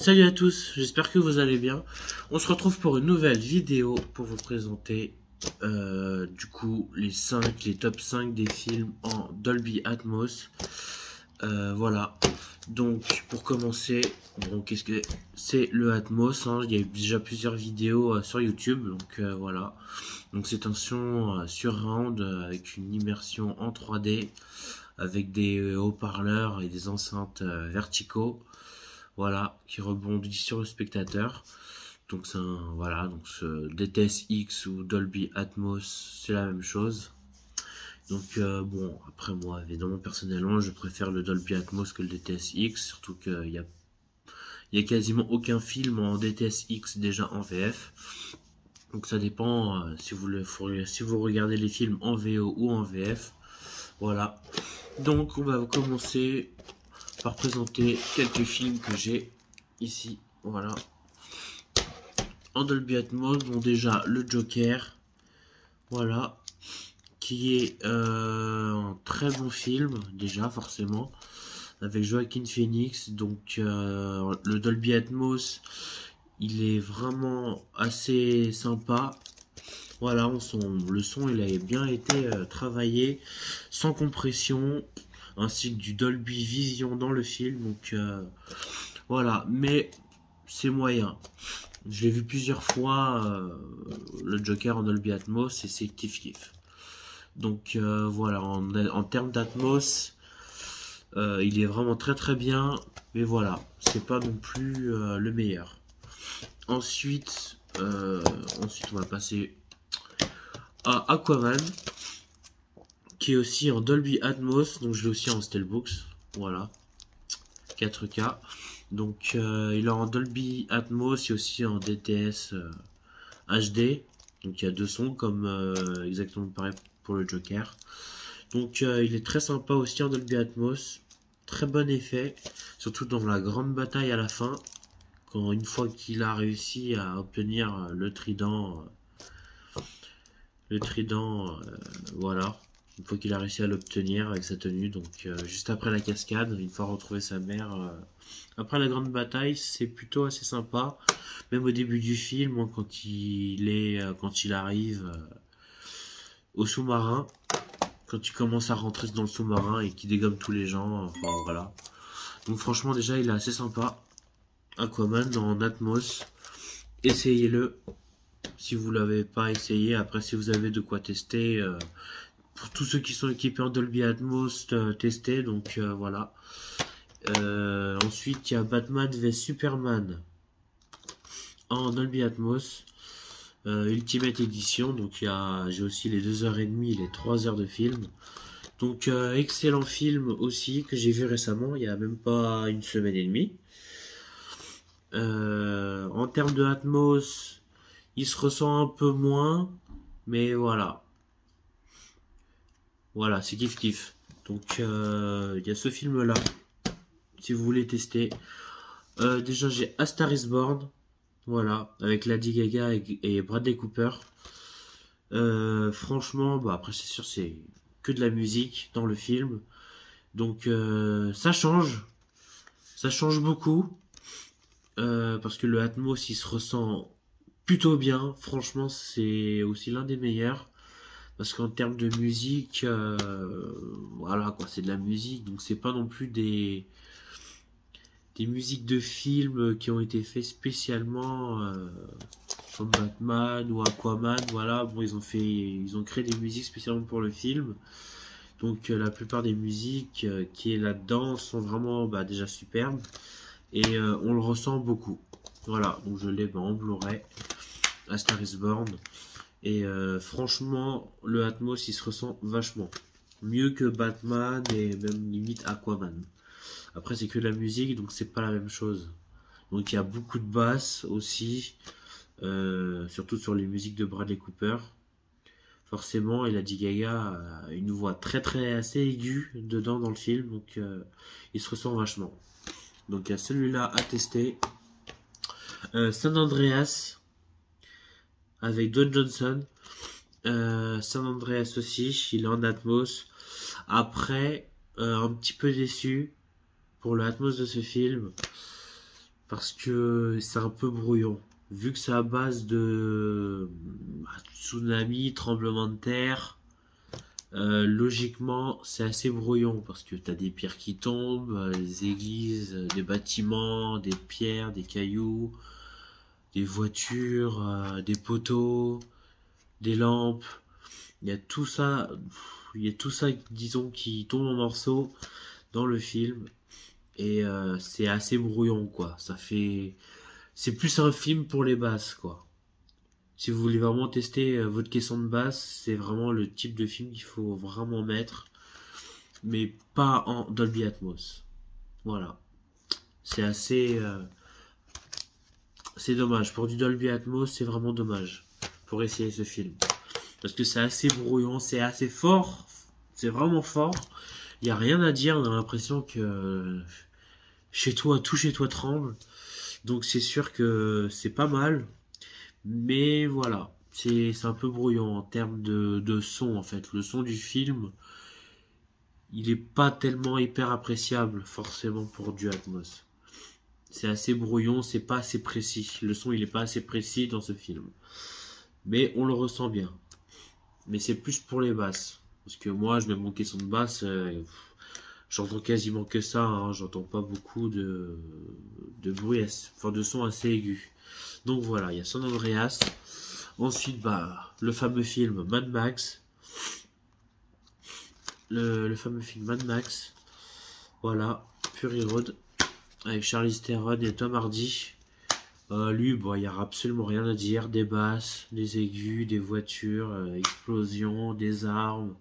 Salut à tous, j'espère que vous allez bien. On se retrouve pour une nouvelle vidéo pour vous présenter du coup les top 5 des films en Dolby Atmos. Voilà, donc pour commencer, bon, qu'est-ce que c'est le Atmos, hein. Il y a déjà plusieurs vidéos sur YouTube, donc voilà. Donc c'est un son surround avec une immersion en 3D, avec des haut-parleurs et des enceintes verticaux. Voilà, qui rebondit sur le spectateur. Donc c'est un, voilà, donc ce DTS-X ou Dolby Atmos, c'est la même chose. Donc bon, après moi, évidemment, personnellement, je préfère le Dolby Atmos que le DTS-X, surtout qu'il y a quasiment aucun film en DTS-X déjà en VF. Donc ça dépend si vous regardez les films en VO ou en VF. Voilà. Donc on va commencer par présenter quelques films que j'ai ici, voilà, en Dolby Atmos. Bon, déjà le Joker, voilà, qui est un très bon film déjà forcément, avec Joaquin Phoenix. Donc le Dolby Atmos, il est vraiment assez sympa. Voilà, le son il a bien été travaillé, sans compression, ainsi que du Dolby Vision dans le film. Donc voilà, mais c'est moyen. Je l'ai vu plusieurs fois, le Joker en Dolby Atmos, et c'est kiff kiff. Donc voilà, en termes d'Atmos, il est vraiment très très bien, mais voilà, c'est pas non plus le meilleur. Ensuite, on va passer à Aquaman, qui est aussi en Dolby Atmos, donc je l'ai aussi en Steelbooks, voilà, 4K. Donc il est en Dolby Atmos et aussi en DTS HD, donc il y a deux sons comme exactement pareil pour le Joker. Donc il est très sympa aussi en Dolby Atmos, très bon effet, surtout dans la grande bataille à la fin, quand une fois qu'il a réussi à obtenir le trident, voilà, une fois qu'il a réussi à l'obtenir avec sa tenue, donc juste après la cascade, une fois retrouvé sa mère, après la grande bataille, c'est plutôt assez sympa. Même au début du film, hein, quand il arrive au sous-marin, quand il commence à rentrer dans le sous-marin et qu'il dégomme tous les gens, enfin voilà. Donc franchement déjà il est assez sympa. Aquaman en Atmos, essayez-le si vous l'avez pas essayé. Après si vous avez de quoi tester, pour tous ceux qui sont équipés en Dolby Atmos, tester. Donc voilà. Ensuite il y a Batman vs Superman en Dolby Atmos, Ultimate Edition. Donc j'ai aussi les 2h30 et les 3 heures de film. Donc excellent film aussi, que j'ai vu récemment, il y a même pas une semaine et demie. En termes de Atmos, il se ressent un peu moins, mais voilà. Voilà, c'est kiff kiff. Donc il y a ce film là, si vous voulez tester. Déjà j'ai A Star is Born, voilà, avec Lady Gaga et Bradley Cooper. Franchement, bah après c'est sûr, c'est que de la musique dans le film, donc ça change beaucoup, parce que le Atmos il se ressent plutôt bien. Franchement, c'est aussi l'un des meilleurs, parce qu'en termes de musique, voilà quoi, c'est de la musique, donc c'est pas non plus des musiques de films qui ont été faits spécialement, comme Batman ou Aquaman. Voilà, bon, ils ont créé des musiques spécialement pour le film. Donc la plupart des musiques qui est là-dedans sont vraiment déjà superbes, et on le ressent beaucoup. Voilà, donc je l'ai en Blu-ray, A Star is Born, et franchement le Atmos il se ressent vachement mieux que Batman et même limite Aquaman. Après c'est que la musique, donc c'est pas la même chose. Donc il y a beaucoup de basses aussi, surtout sur les musiques de Bradley Cooper. Forcément, et Lady Gaga a une voix très très assez aiguë dedans dans le film, donc il se ressent vachement. Donc il y a celui-là à tester. San Andreas avec Don Johnson. San Andreas aussi, il est en Atmos. Après, un petit peu déçu pour le Atmos de ce film. parce que c'est un peu brouillon. Vu que c'est à base de tsunami, tremblement de terre, logiquement c'est assez brouillon parce que t'as des pierres qui tombent, des églises, des bâtiments, des pierres, des cailloux, des voitures, des poteaux, des lampes. Il y a tout ça, disons, qui tombe en morceaux dans le film. Et c'est assez brouillon, quoi. C'est plus un film pour les basses, quoi. Si vous voulez vraiment tester votre caisson de basse, c'est vraiment le type de film qu'il faut vraiment mettre, mais pas en Dolby Atmos. Voilà. C'est assez, c'est dommage. Pour du Dolby Atmos, c'est vraiment dommage pour essayer ce film, parce que c'est assez brouillon, c'est assez fort, c'est vraiment fort. Il y a rien à dire. On a l'impression que chez toi, tout chez toi tremble. Donc c'est sûr que c'est pas mal. Mais voilà, c'est un peu brouillon en termes de son en fait. Le son du film, il est pas tellement hyper appréciable forcément pour du Atmos. C'est assez brouillon, c'est pas assez précis. Le son il est pas assez précis dans ce film. Mais on le ressent bien. Mais c'est plus pour les basses. Parce que moi je mets mon caisson de basse, j'entends quasiment que ça, hein. J'entends pas beaucoup de bruit, enfin de son assez aigu. Donc voilà, il y a San Andreas. Ensuite, bah, le fameux film Mad Max. Le fameux film Mad Max. Voilà, Fury Road. Avec Charlize Theron et Tom Hardy. Lui, bon, il n'y a absolument rien à dire. Des basses, des aigus, des voitures, explosions, des armes.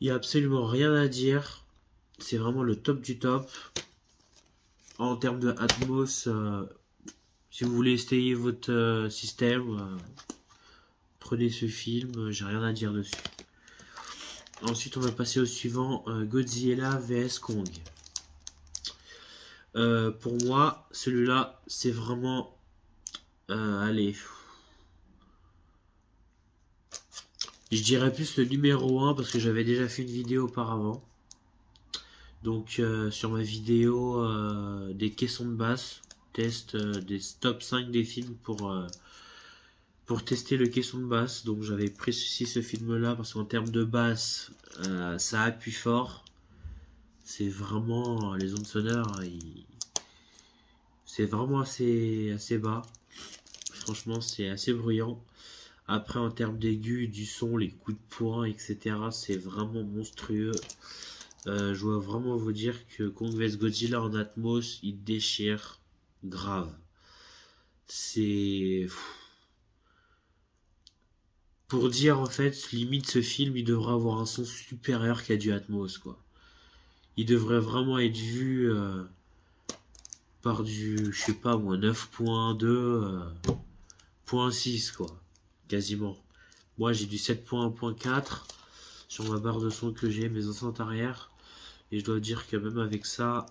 Il n'y a absolument rien à dire. C'est vraiment le top du top. En termes de Atmos, si vous voulez essayer votre système, prenez ce film, j'ai rien à dire dessus. Ensuite, on va passer au suivant, Godzilla vs Kong. Pour moi, celui-là, c'est vraiment... allez... Je dirais plus le numéro 1 parce que j'avais déjà fait une vidéo auparavant. Donc, sur ma vidéo des caissons de basse, test des top 5 des films pour tester le caisson de basse. Donc j'avais pris ce film là parce qu'en termes de basse, ça appuie fort. C'est vraiment, les ondes sonores, c'est vraiment assez bas. Franchement, c'est assez bruyant. Après, en termes d'aigus, du son, les coups de poing, etc., c'est vraiment monstrueux. Je dois vraiment vous dire que Kong vs Godzilla en Atmos, il déchire grave. C'est... Pour dire, en fait, limite, ce film, il devrait avoir un son supérieur qu'à du Atmos, quoi. Il devrait vraiment être vu par du, je sais pas moi, 9.2, 0.6, quoi. Quasiment. Moi, j'ai du 7.1.4 sur ma barre de son que j'ai, mes enceintes arrière. Et je dois dire que même avec ça,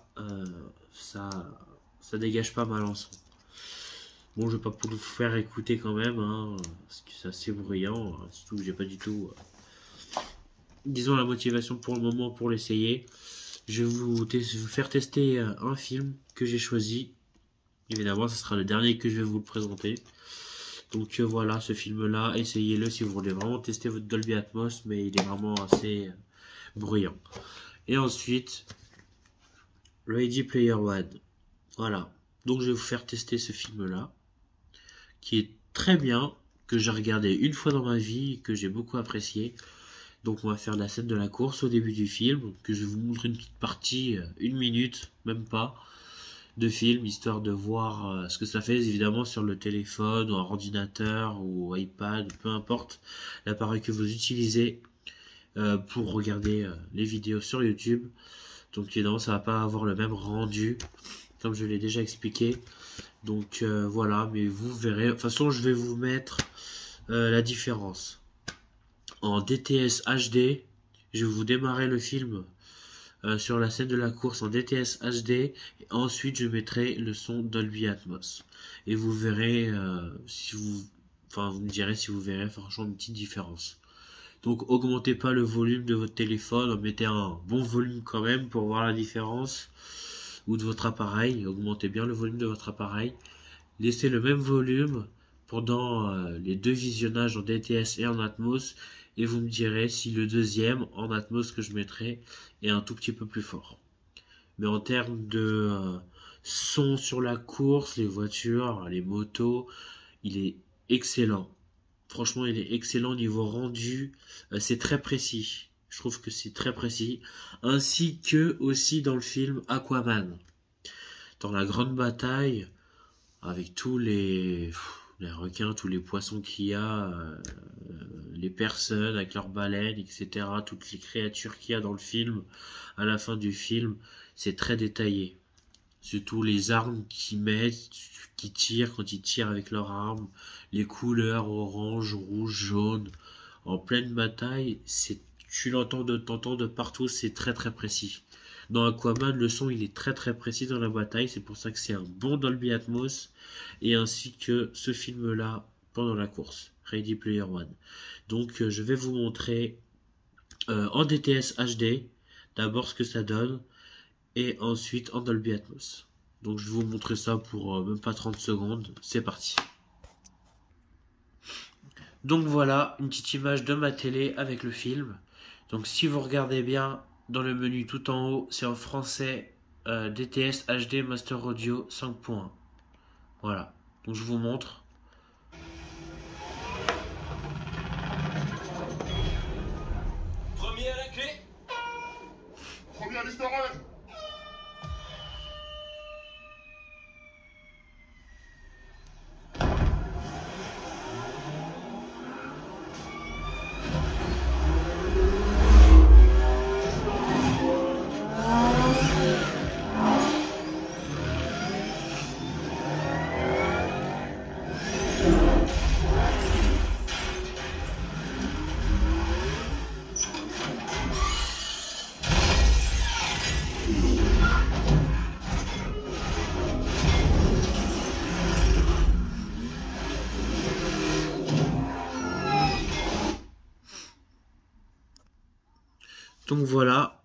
ça dégage pas mal en son. Bon, je vais pas pour vous faire écouter quand même, hein, parce que c'est assez bruyant, hein, surtout que j'ai pas du tout, disons, la motivation pour le moment pour l'essayer. Je vais vous faire tester un film que j'ai choisi. Évidemment, ce sera le dernier que je vais vous présenter. Donc voilà, ce film-là, essayez-le si vous voulez vraiment tester votre Dolby Atmos, mais il est vraiment assez bruyant. Et ensuite, Ready Player One. Voilà. Donc je vais vous faire tester ce film-là, qui est très bien, que j'ai regardé une fois dans ma vie, que j'ai beaucoup apprécié. Donc on va faire la scène de la course au début du film, que je vais vous montrer une petite partie, 1 minute, même pas, de film, histoire de voir ce que ça fait, évidemment, sur le téléphone, ou un ordinateur, ou iPad, peu importe l'appareil que vous utilisez pour regarder les vidéos sur YouTube. Donc évidemment, ça va pas avoir le même rendu, comme je l'ai déjà expliqué. Donc voilà, mais vous verrez. De toute façon, je vais vous mettre la différence. En DTS HD, je vais vous démarrer le film sur la scène de la course en DTS HD, et ensuite je mettrai le son Dolby Atmos. Et vous verrez si vous... Enfin, vous me direz si vous verrez franchement une petite différence. Donc augmentez pas le volume de votre téléphone, mettez un bon volume quand même pour voir la différence. ou de votre appareil, augmentez bien le volume de votre appareil, laissez le même volume pendant les deux visionnages en DTS et en Atmos, et vous me direz si le deuxième en Atmos que je mettrai est un tout petit peu plus fort. Mais en termes de son sur la course, les voitures, les motos, il est excellent. Franchement, il est excellent niveau rendu. C'est très précis. Je trouve que c'est très précis. Ainsi que aussi dans le film Aquaman. Dans la grande bataille, avec tous les requins, tous les poissons qu'il y a, les personnes avec leurs baleines, etc. Toutes les créatures qu'il y a dans le film, à la fin du film, c'est très détaillé. Surtout les armes qu'ils mettent, qui tirent quand ils tirent avec leurs armes, les couleurs orange, rouge, jaune, en pleine bataille, tu l'entends de partout, c'est très très précis. Dans Aquaman, le son il est très très précis dans la bataille, c'est pour ça que c'est un bon Dolby Atmos, et ainsi que ce film-là pendant la course, Ready Player One. Donc je vais vous montrer en DTS HD, d'abord ce que ça donne, et ensuite en Dolby Atmos. Donc je vais vous montrer ça pour même pas 30 secondes, c'est parti. Donc voilà, une petite image de ma télé avec le film. Donc si vous regardez bien, dans le menu tout en haut, c'est en français DTS HD Master Audio 5.1. Voilà, donc je vous montre. Premier à la clé. Premier à l'histoire. Donc voilà,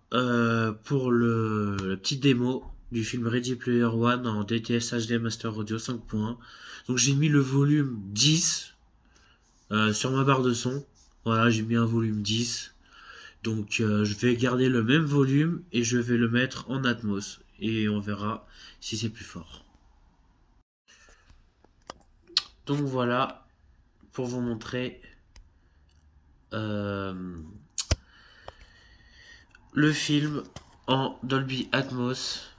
pour la petite démo du film Ready Player One en DTS HD Master Audio 5.1. Donc j'ai mis le volume 10 sur ma barre de son. Voilà, j'ai mis un volume 10. Donc je vais garder le même volume et je vais le mettre en Atmos. Et on verra si c'est plus fort. Donc voilà, pour vous montrer le film en Dolby Atmos,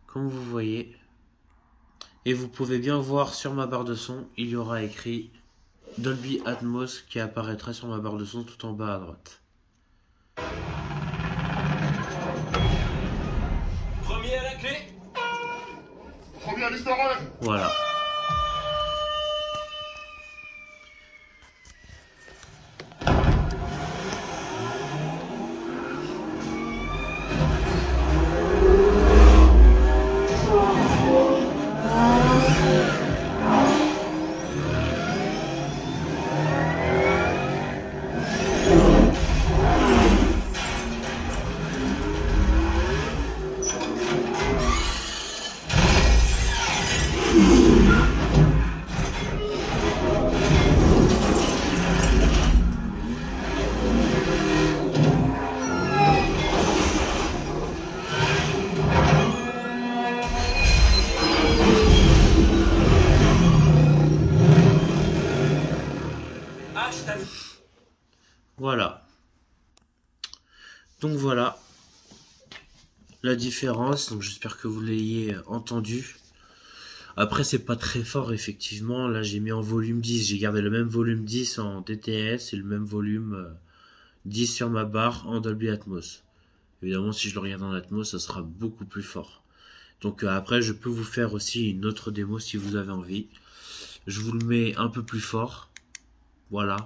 comme vous voyez. Et vous pouvez bien voir sur ma barre de son, il y aura écrit Dolby Atmos qui apparaîtra sur ma barre de son tout en bas à droite. Premier à la clé. Premier à l'histoire. Voilà. Voilà. Donc voilà la différence. Donc j'espère que vous l'ayez entendu. Après c'est pas très fort effectivement. Là j'ai mis en volume 10. J'ai gardé le même volume 10 en DTS et le même volume 10 sur ma barre en Dolby Atmos. Évidemment si je le regarde en Atmos ça sera beaucoup plus fort. Donc après je peux vous faire aussi une autre démo si vous avez envie. Je vous le mets un peu plus fort. Voilà.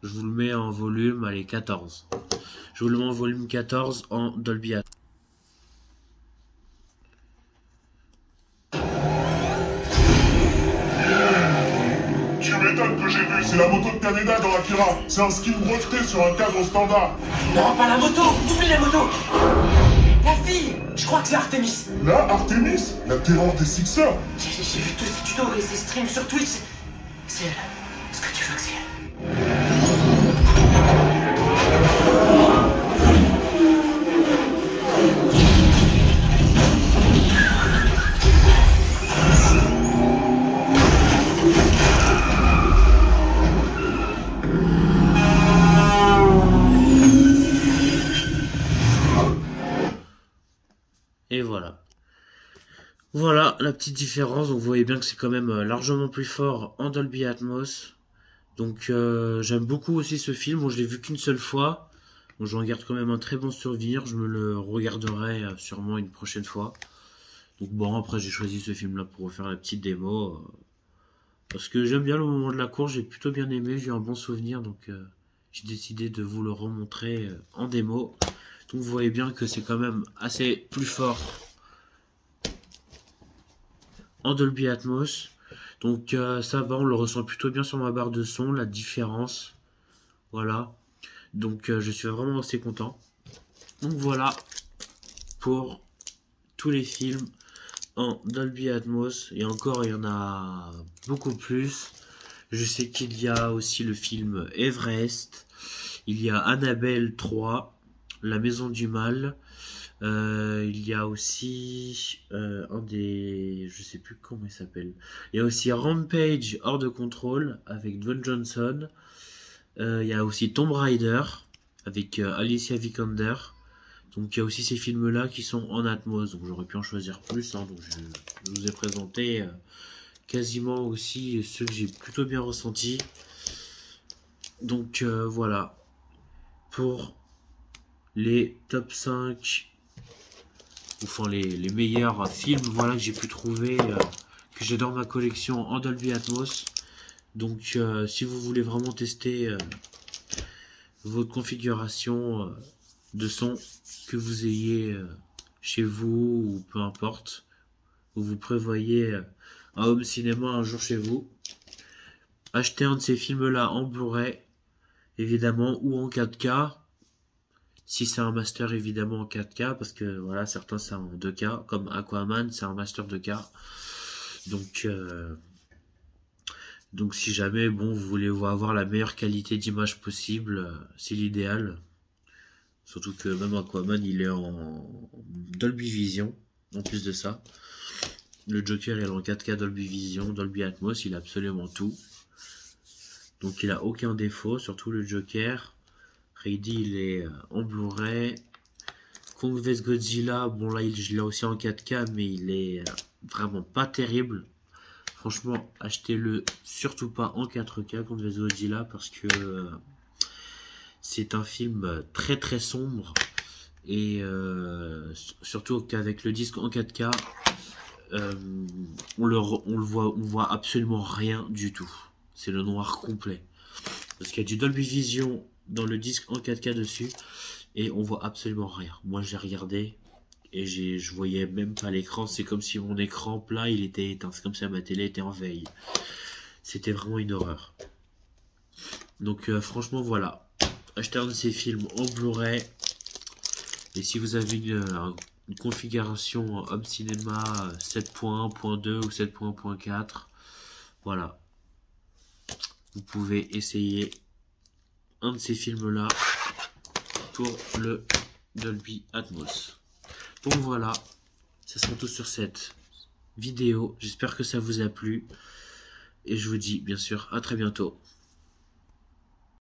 Je vous le mets en volume, allez, 14. Je vous le mets en volume 14 en Dolby Atmos. Tu m'étonnes que j'ai vu, c'est la moto de Kaneda dans Akira. C'est un skin breveté sur un cadre standard. Non, pas la moto. Oublie la moto. La fille! Je crois que c'est Artemis. Là, Artemis, la terreur des Sixers. J'ai vu tous ses tutos et ses streams sur Twitch. C'est elle. Est-ce que tu veux que c'est elle? Et voilà. Voilà la petite différence. Donc vous voyez bien que c'est quand même largement plus fort en Dolby Atmos. Donc j'aime beaucoup aussi ce film. Bon, je l'ai vu qu'une seule fois. Donc j'en garde quand même un très bon souvenir. Je me le regarderai sûrement une prochaine fois. Donc bon, après j'ai choisi ce film-là pour refaire la petite démo. Parce que j'aime bien le moment de la course. J'ai plutôt bien aimé. J'ai eu un bon souvenir. Donc j'ai décidé de vous le remontrer en démo. Donc vous voyez bien que c'est quand même assez plus fort en Dolby Atmos. Donc ça va, on le ressent plutôt bien sur ma barre de son, la différence. Voilà. Donc je suis vraiment assez content. Donc voilà pour tous les films en Dolby Atmos. Et encore, il y en a beaucoup plus. Je sais qu'il y a aussi le film Everest. Il y a Annabelle 3. La Maison du Mal. Il y a aussi un des... Je sais plus comment il s'appelle. Il y a aussi Rampage hors de contrôle avec Dwayne Johnson. Il y a aussi Tomb Raider avec Alicia Vikander. Donc il y a aussi ces films-là qui sont en Atmos. Donc j'aurais pu en choisir plus. Hein, donc je vous ai présenté quasiment aussi ceux que j'ai plutôt bien ressentis. Donc voilà. Pour les top 5, enfin les meilleurs films, voilà, que j'ai pu trouver, que j'ai dans ma collection en Dolby Atmos. Donc si vous voulez vraiment tester votre configuration de son, que vous ayez chez vous ou peu importe, ou vous prévoyez un home cinéma un jour chez vous, achetez un de ces films là en Blu-ray évidemment, ou en 4K. Si c'est un master, évidemment en 4K, parce que voilà, certains c'est en 2K, comme Aquaman, c'est un master 2K. Donc si jamais, bon, vous voulez avoir la meilleure qualité d'image possible, c'est l'idéal. Surtout que même Aquaman, il est en Dolby Vision, en plus de ça. Le Joker, il est en 4K Dolby Vision, Dolby Atmos, il a absolument tout. Donc il a aucun défaut, surtout le Joker. Ready, il est en Blu-ray. Kong vs Godzilla, bon là je l'ai aussi en 4K, mais il est vraiment pas terrible. Franchement, achetez-le surtout pas en 4K, Kong vs Godzilla, parce que c'est un film très très sombre. Et surtout qu'avec le disque en 4K, on voit absolument rien du tout. C'est le noir complet. Parce qu'il y a du Dolby Vision dans le disque en 4K dessus et on voit absolument rien. Moi j'ai regardé et je voyais même pas l'écran. C'est comme si mon écran plat il était éteint. C'est comme si ma télé était en veille. C'était vraiment une horreur. Donc franchement voilà. Achetez un de ces films en Blu-ray. Et si vous avez une configuration home cinéma 7.1.2 ou 7.1.4, voilà. Vous pouvez essayer un de ces films-là pour le Dolby Atmos. Donc voilà, ça sera tout sur cette vidéo. J'espère que ça vous a plu. Et je vous dis bien sûr à très bientôt.